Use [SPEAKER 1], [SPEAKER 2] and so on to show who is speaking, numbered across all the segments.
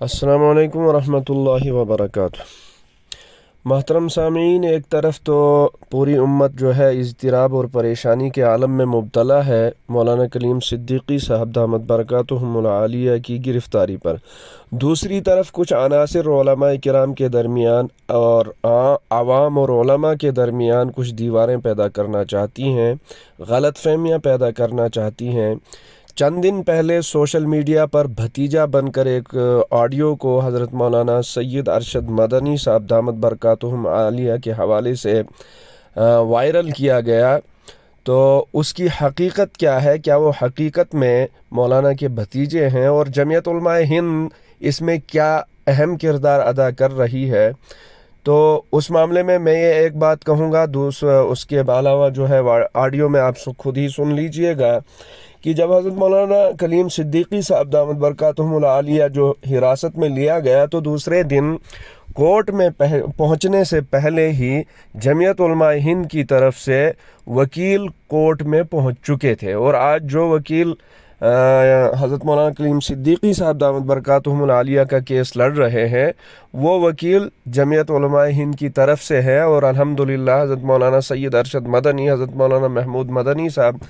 [SPEAKER 1] अस्सलामु अलैकुम वरहमतुल्लाहि वबरकातुह। मोहतरम सामीन, एक तरफ तो पूरी उम्मत जो है इज़्तिराब और परेशानी के आलम में मुब्तला है मौलाना कलीम सिद्दीकी साहब दामत बरकातुहुमुल आलिया की गिरफ़्तारी पर। दूसरी तरफ कुछ अनासिर उलमा किराम के दरमियान और आवाम और उलमा के दरमियान कुछ दीवारें पैदा करना चाहती हैं, गलत फहमियाँ पैदा करना चाहती हैं। चंद दिन पहले सोशल मीडिया पर भतीजा बनकर एक ऑडियो को हज़रत मौलाना सैयद अरशद मदनी साहब दामत बरकातुहुम आलिया के हवाले से वायरल किया गया। तो उसकी हकीकत क्या है? क्या वो हकीकत में मौलाना के भतीजे हैं? और जमीयत उलमाए हिंद इसमें क्या अहम किरदार अदा कर रही है? तो उस मामले में मैं ये एक बात कहूँगा, उसके अलावा जो है ऑडियो में आप खुद ही सुन लीजिएगा कि जब हज़रत मौलाना कलीम सिद्दीकी साहब दामत बरकातुहुमुल आलिया जो हिरासत में लिया गया, तो दूसरे दिन कोर्ट में पहुंचने से पहले ही जमीयत उलमाए हिंद की तरफ से वकील कोर्ट में पहुंच चुके थे। और आज जो वकील हज़रत मौलाना कलीम सिद्दीकी साहब दामत बरकातुहुमुल आलिया का केस लड़ रहे हैं, वो वकील जमीयत उलमाए हिंद की तरफ से है। और अल्हम्दुलिल्लाह हज़रत मौलाना सैयद अरशद मदनी, हज़रत मौलाना महमूद मदनी साहब,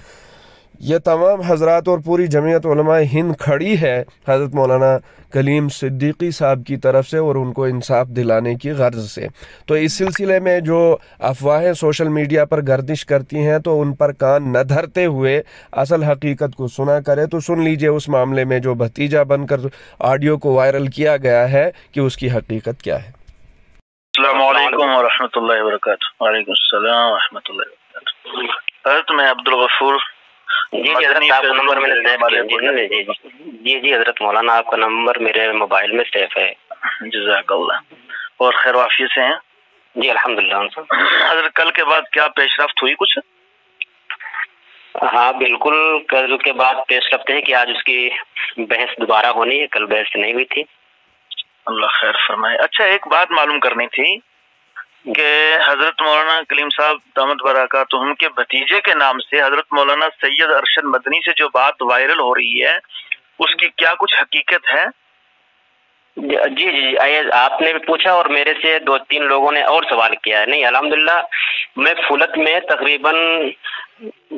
[SPEAKER 1] ये तमाम हजरात और पूरी जमीयत उलमाए हिंद खड़ी है हज़रत मौलाना कलीम सिद्दीकी साहब की तरफ से और उनको इंसाफ दिलाने की गर्ज से। तो इस सिलसिले में जो अफवाहें सोशल मीडिया पर गर्दिश करती हैं, तो उन पर कान न धरते हुए असल हकीकत को सुना करें। तो सुन लीजिए उस मामले में जो भतीजा बनकर ऑडियो को वायरल किया गया है कि उसकी हकीकत क्या है।
[SPEAKER 2] अस्सलामु अलैकुम वरहमतुल्लाहि वबरकातुहू। वालेकुम अस्सलाम वरहमतुल्लाहि वबरकातुहू। हज़रत मैं अब्दुल गफूर
[SPEAKER 3] जी हज़रत, आपका नंबर मैंने सेव किया। जी हज़रत मौलाना, आपका नंबर मेरे मोबाइल में सेव है।
[SPEAKER 2] जज़ाकल्लाह। और खैर वाफियत से हैं?
[SPEAKER 3] जी अल्हम्दुलिल्लाह।
[SPEAKER 2] हज़रत कल के बाद क्या पेशरफ्त हुई कुछ?
[SPEAKER 3] हाँ बिल्कुल, कल के बाद पेशरफ्त है कि आज उसकी बहस दोबारा होनी है। कल बहस नहीं हुई थी।
[SPEAKER 2] अल्लाह खैर फरमाए। अच्छा, एक बात मालूम करनी थी कि हजरत मौलाना कलीम साहब दामत बरकातुहुम के भतीजे के नाम से हजरत मौलाना सैयद अरशद मदनी से जो बात वायरल हो रही है, उसकी क्या कुछ हकीकत है?
[SPEAKER 3] जी जी, आपने भी पूछा और मेरे से 2-3 लोगों ने और सवाल किया है। नहीं, अल्हम्दुलिल्लाह मैं फुलत में तकरीबन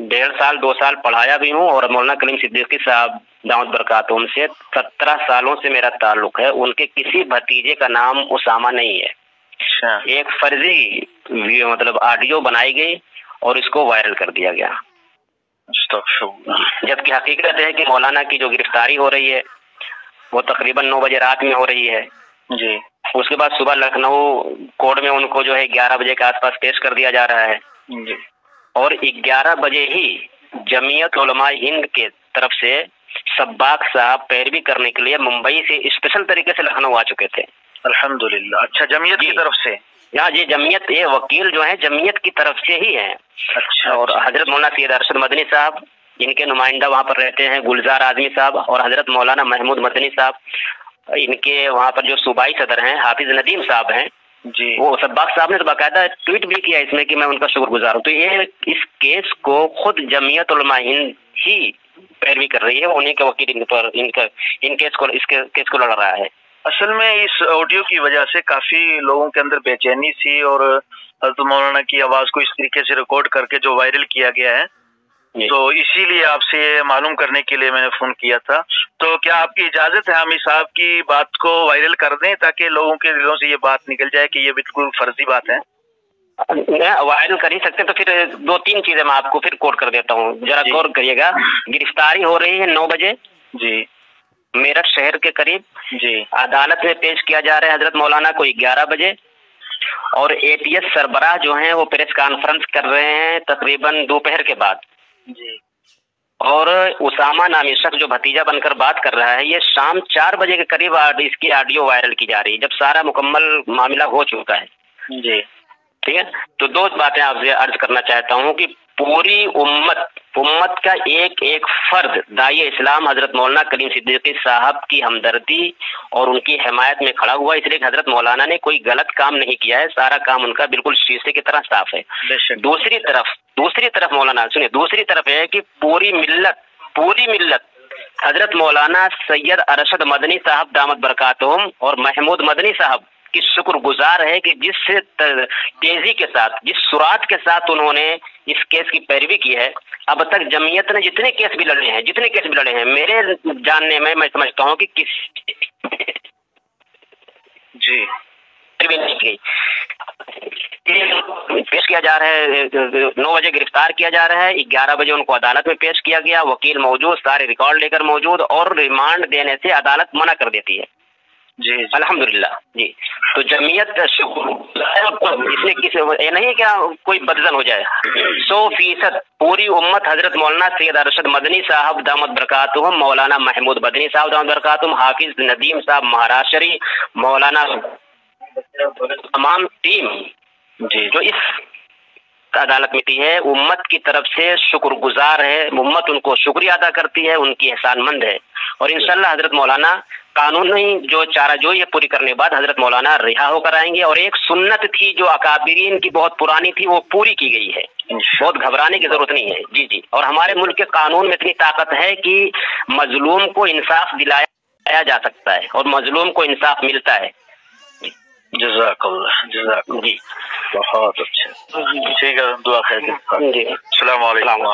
[SPEAKER 3] 1.5 साल 2 साल पढ़ाया भी हूँ और मौलाना कलीम सिद्दीकी साहब दामत बरकातुहुम से 17 सालों से मेरा ताल्लुक है। उनके किसी भतीजे का नाम उसामा नहीं है। एक फर्जी मतलब ऑडियो बनाई गई और इसको वायरल कर दिया गया, जबकि हकीकत है कि मौलाना की जो गिरफ्तारी हो रही है वो तकरीबन 9 बजे रात में हो रही है
[SPEAKER 2] जी।
[SPEAKER 3] उसके बाद सुबह लखनऊ कोर्ट में उनको जो है 11 बजे के आसपास पेश कर दिया जा रहा है
[SPEAKER 2] जी।
[SPEAKER 3] और 11 बजे ही जमीयत उलमाए हिंद के तरफ से सब्बाक साहब पैरवी करने के लिए मुंबई से स्पेशल तरीके से लखनऊ आ चुके थे।
[SPEAKER 2] अल्हम्दुलिल्लाह। अच्छा, जमीयत की तरफ से?
[SPEAKER 3] यहाँ जी जमीयत, ये वकील जो है जमीयत की तरफ से ही है।
[SPEAKER 2] अच्छा।
[SPEAKER 3] और हजरत मौलाना सैयद अरशद मदनी साहब, इनके नुमाइंदा वहाँ पर रहते हैं गुलजार आजमी साहब, और हजरत मौलाना महमूद मदनी साहब, इनके वहाँ पर जो सूबाई सदर हैं हाफिज नदीम साहब हैं
[SPEAKER 2] जी।
[SPEAKER 3] वो सब्बाक साहब ने तो बाकायदा ट्वीट भी किया इसमें कि मैं उनका शुक्रगुजार हूँ। तो ये इस केस को खुद जमीयत उलमाए हिंद ही पैरवी कर रही है, उन्हीं के वकील इन केस को लड़ रहा है।
[SPEAKER 2] असल में इस ऑडियो की वजह से काफी लोगों के अंदर बेचैनी थी और हज़रत मौलाना की आवाज को इस तरीके से रिकॉर्ड करके जो वायरल किया गया है, तो इसीलिए आपसे मालूम करने के लिए मैंने फोन किया था। तो क्या आपकी इजाजत है हम इस साहब की बात को वायरल कर दें ताकि लोगों के दिलों से ये बात निकल जाए कि ये बिल्कुल फर्जी बात है?
[SPEAKER 3] वायरल कर ही सकते, तो फिर 2-3 चीजें मैं आपको फिर कोट कर देता हूँ, जरा गौर करिएगा। गिरफ्तारी हो रही है 9 बजे
[SPEAKER 2] जी,
[SPEAKER 3] मेरठ शहर के करीब
[SPEAKER 2] जी।
[SPEAKER 3] अदालत में पेश किया जा रहा है हजरत मौलाना को 11 बजे, और एटीएस सरबराह जो हैं वो प्रेस कॉन्फ्रेंस कर रहे हैं तकरीबन दोपहर के बाद
[SPEAKER 2] जी।
[SPEAKER 3] और उसामा नामी शख्स जो भतीजा बनकर बात कर रहा है, ये शाम 4 बजे के करीब इसकी ऑडियो वायरल की जा रही है, जब सारा मुकम्मल मामला हो चुका है
[SPEAKER 2] जी।
[SPEAKER 3] ठीक है। तो 2 बातें आपसे अर्ज करना चाहता हूँ कि पूरी उम्मत का एक एक फर्द दाई इस्लाम हजरत मौलाना कलीम सिद्दीकी साहब की हमदर्दी और उनकी हिमायत में खड़ा हुआ, इसलिए हजरत मौलाना ने कोई गलत काम नहीं किया है, सारा काम उनका बिल्कुल शीशे की तरह साफ है। दूसरी तरफ मौलाना सुनिए, दूसरी तरफ है कि पूरी मिल्लत हजरत मौलाना सैयद अरशद मदनी साहब दामत बरकातुहुम और महमूद मदनी साहब की शुक्रगुजार है कि जिस तेजी के साथ, जिस सुरात के साथ उन्होंने इस केस की पैरवी की है। अब तक जमीयत ने जितने केस भी लड़े हैं, मेरे जानने में मैं समझता हूँ कि किसी
[SPEAKER 2] जी
[SPEAKER 3] भी नहीं की। पेश किया जा रहा है, 9 बजे गिरफ्तार किया जा रहा है, 11 बजे उनको अदालत में पेश किया गया, वकील मौजूद, सारे रिकॉर्ड लेकर मौजूद, और रिमांड देने से अदालत मना कर देती है।
[SPEAKER 2] जी
[SPEAKER 3] अल्हम्दुलिल्लाह जी। तो जमीयत इसमें ये नहीं क्या कोई बदजन हो जाए। 100% पूरी उम्मत हजरत मौलाना सैयद अरशद मदनी साहब दामत बरकातुहुम, मौलाना महमूद मदनी साहब दामत बरकातुहुम, हाफिज नदीम साहब महाराशरी, मौलाना तमाम टीम जी जो इस अदालत में थी है, उम्मत की तरफ से शुक्रगुजार है। उम्मत उनको शुक्रिया अदा करती है, उनकी एहसानमंद है। और इंशाल्लाह हजरत मौलाना कानूनी जो चाराजोई है पूरी करने के बाद हजरत मौलाना रिहा होकर आएंगे। और एक सुन्नत थी जो अकाबिरीन की बहुत पुरानी थी, वो पूरी की गई है, बहुत घबराने की जरूरत नहीं है। जी जी। और हमारे मुल्क के कानून में इतनी ताकत है कि मजलूम को इंसाफ दिलाया जा सकता है और मजलूम को इंसाफ मिलता है।
[SPEAKER 2] जज़ाकल्लाह जज़ाकल्लाह
[SPEAKER 3] जी
[SPEAKER 2] बहुत अच्छा। ठीक है, दुआ खैर।
[SPEAKER 3] जी।
[SPEAKER 2] अस्सलाम वालेकुम।